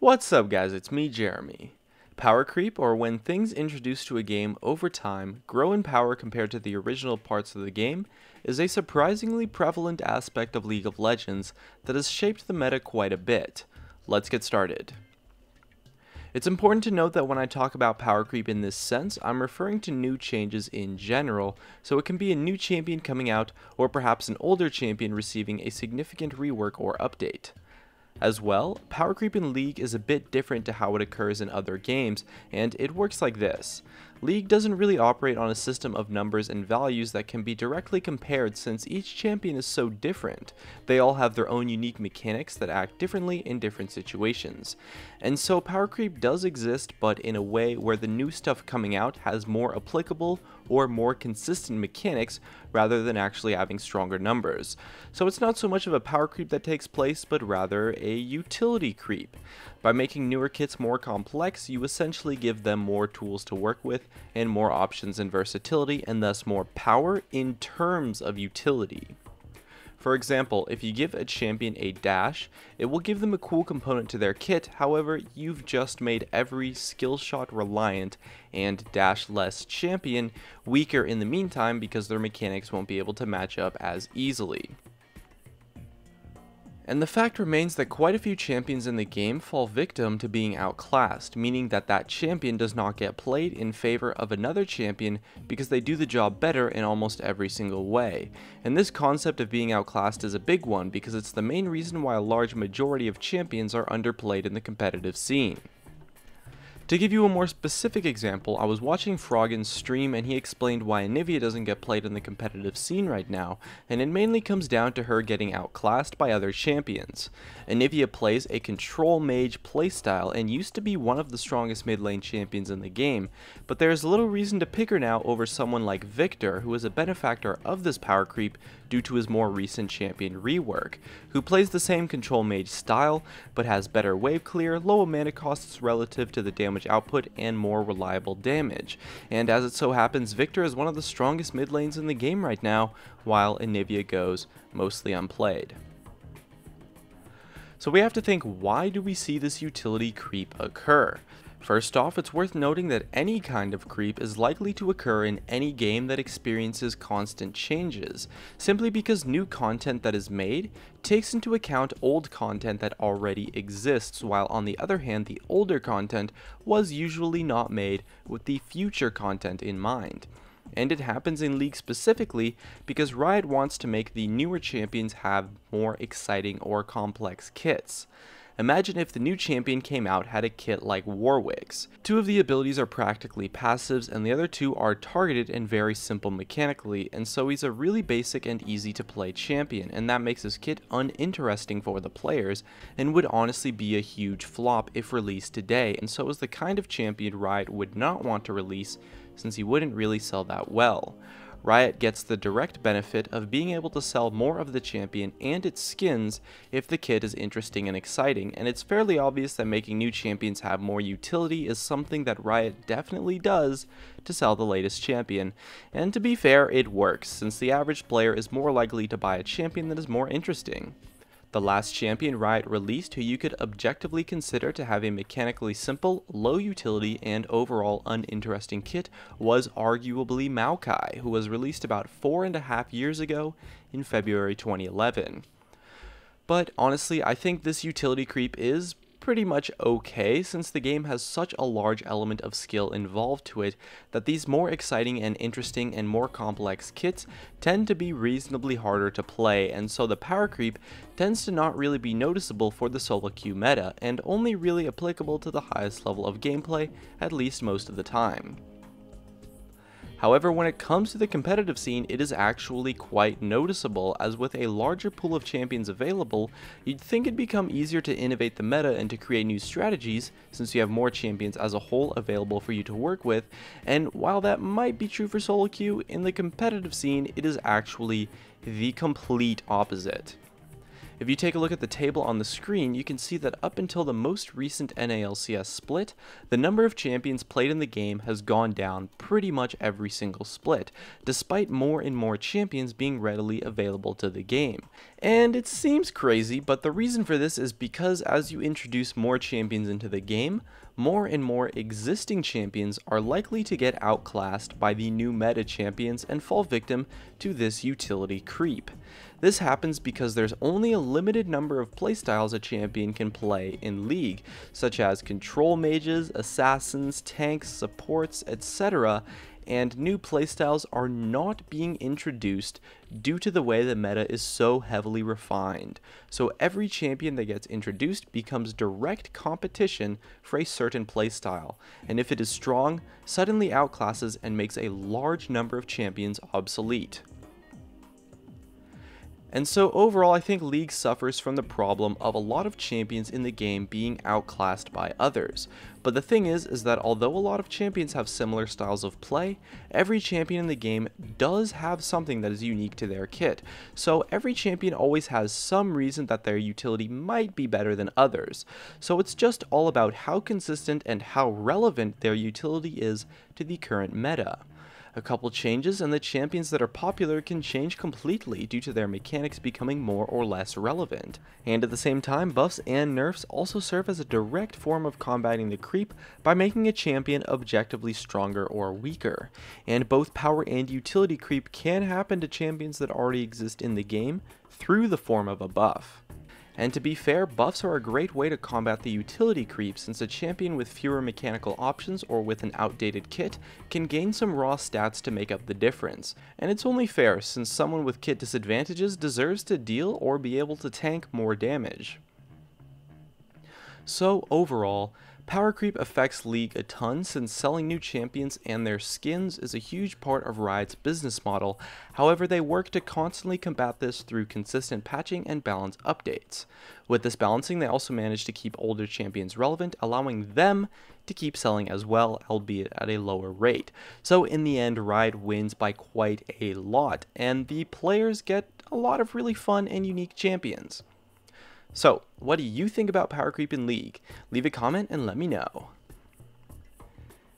What's up guys, it's me Jeremy. Power creep, or when things introduced to a game over time grow in power compared to the original parts of the game, is a surprisingly prevalent aspect of League of Legends that has shaped the meta quite a bit. Let's get started. It's important to note that when I talk about power creep in this sense, I'm referring to new changes in general, so it can be a new champion coming out, or perhaps an older champion receiving a significant rework or update. As well, power creep in League is a bit different to how it occurs in other games, and it works like this. League doesn't really operate on a system of numbers and values that can be directly compared since each champion is so different. They all have their own unique mechanics that act differently in different situations. And so power creep does exist, but in a way where the new stuff coming out has more applicable or more consistent mechanics rather than actually having stronger numbers. So it's not so much of a power creep that takes place, but rather a utility creep. By making newer kits more complex, you essentially give them more tools to work with and more options and versatility, and thus more power in terms of utility. For example, if you give a champion a dash, it will give them a cool component to their kit. However, you've just made every skill shot reliant and dash-less champion weaker in the meantime because their mechanics won't be able to match up as easily. And the fact remains that quite a few champions in the game fall victim to being outclassed, meaning that that champion does not get played in favor of another champion because they do the job better in almost every single way. And this concept of being outclassed is a big one because it's the main reason why a large majority of champions are underplayed in the competitive scene. To give you a more specific example, I was watching Froggen's stream and he explained why Anivia doesn't get played in the competitive scene right now, and it mainly comes down to her getting outclassed by other champions. Anivia plays a control mage playstyle and used to be one of the strongest mid lane champions in the game, but there is little reason to pick her now over someone like Victor, who is a benefactor of this power creep due to his more recent champion rework, who plays the same control mage style, but has better wave clear, lower mana costs relative to the damage output, and more reliable damage. And as it so happens, Victor is one of the strongest mid lanes in the game right now, while Anivia goes mostly unplayed. So we have to think, why do we see this utility creep occur? First off, it's worth noting that any kind of creep is likely to occur in any game that experiences constant changes, simply because new content that is made takes into account old content that already exists, while on the other hand, the older content was usually not made with the future content in mind. And it happens in League specifically because Riot wants to make the newer champions have more exciting or complex kits. Imagine if the new champion came out had a kit like Warwick's. Two of the abilities are practically passives and the other two are targeted and very simple mechanically, and so he's a really basic and easy to play champion, and that makes his kit uninteresting for the players and would honestly be a huge flop if released today, and so is the kind of champion Riot would not want to release since he wouldn't really sell that well. Riot gets the direct benefit of being able to sell more of the champion and its skins if the kit is interesting and exciting, and it's fairly obvious that making new champions have more utility is something that Riot definitely does to sell the latest champion. And to be fair, it works, since the average player is more likely to buy a champion that is more interesting. The last champion Riot released who you could objectively consider to have a mechanically simple, low utility, and overall uninteresting kit was arguably Maokai, who was released about 4.5 years ago in February 2011. But honestly, I think this utility creep is pretty much okay, since the game has such a large element of skill involved to it that these more exciting and interesting and more complex kits tend to be reasonably harder to play, and so the power creep tends to not really be noticeable for the solo queue meta and only really applicable to the highest level of gameplay, at least most of the time. However, when it comes to the competitive scene, it is actually quite noticeable, as with a larger pool of champions available, you'd think it'd become easier to innovate the meta and to create new strategies, since you have more champions as a whole available for you to work with, and while that might be true for solo queue, in the competitive scene, it is actually the complete opposite. If you take a look at the table on the screen, you can see that up until the most recent NALCS split, the number of champions played in the game has gone down pretty much every single split, despite more and more champions being readily available to the game. And it seems crazy, but the reason for this is because as you introduce more champions into the game, more and more existing champions are likely to get outclassed by the new meta champions and fall victim to this utility creep. This happens because there's only a limited number of playstyles a champion can play in League, such as control mages, assassins, tanks, supports, etc., and new playstyles are not being introduced due to the way the meta is so heavily refined. So every champion that gets introduced becomes direct competition for a certain playstyle, and if it is strong, suddenly outclasses and makes a large number of champions obsolete. And so overall, I think League suffers from the problem of a lot of champions in the game being outclassed by others. But the thing is that although a lot of champions have similar styles of play, every champion in the game does have something that is unique to their kit. So every champion always has some reason that their utility might be better than others. So it's just all about how consistent and how relevant their utility is to the current meta. A couple changes and the champions that are popular can change completely due to their mechanics becoming more or less relevant. And at the same time, buffs and nerfs also serve as a direct form of combating the creep by making a champion objectively stronger or weaker. And both power and utility creep can happen to champions that already exist in the game through the form of a buff. And to be fair, buffs are a great way to combat the utility creep, since a champion with fewer mechanical options or with an outdated kit can gain some raw stats to make up the difference. And it's only fair, since someone with kit disadvantages deserves to deal or be able to tank more damage. So overall, power creep affects League a ton, since selling new champions and their skins is a huge part of Riot's business model. However, they work to constantly combat this through consistent patching and balance updates. With this balancing, they also manage to keep older champions relevant, allowing them to keep selling as well, albeit at a lower rate. So in the end, Riot wins by quite a lot, and the players get a lot of really fun and unique champions. So, what do you think about power creep in League? Leave a comment and let me know.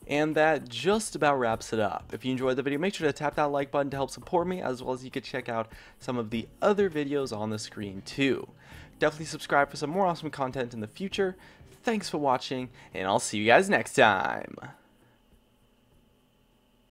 And that just about wraps it up. If you enjoyed the video, make sure to tap that like button to help support me, as well as you could check out some of the other videos on the screen too. Definitely subscribe for some more awesome content in the future. Thanks for watching, and I'll see you guys next time.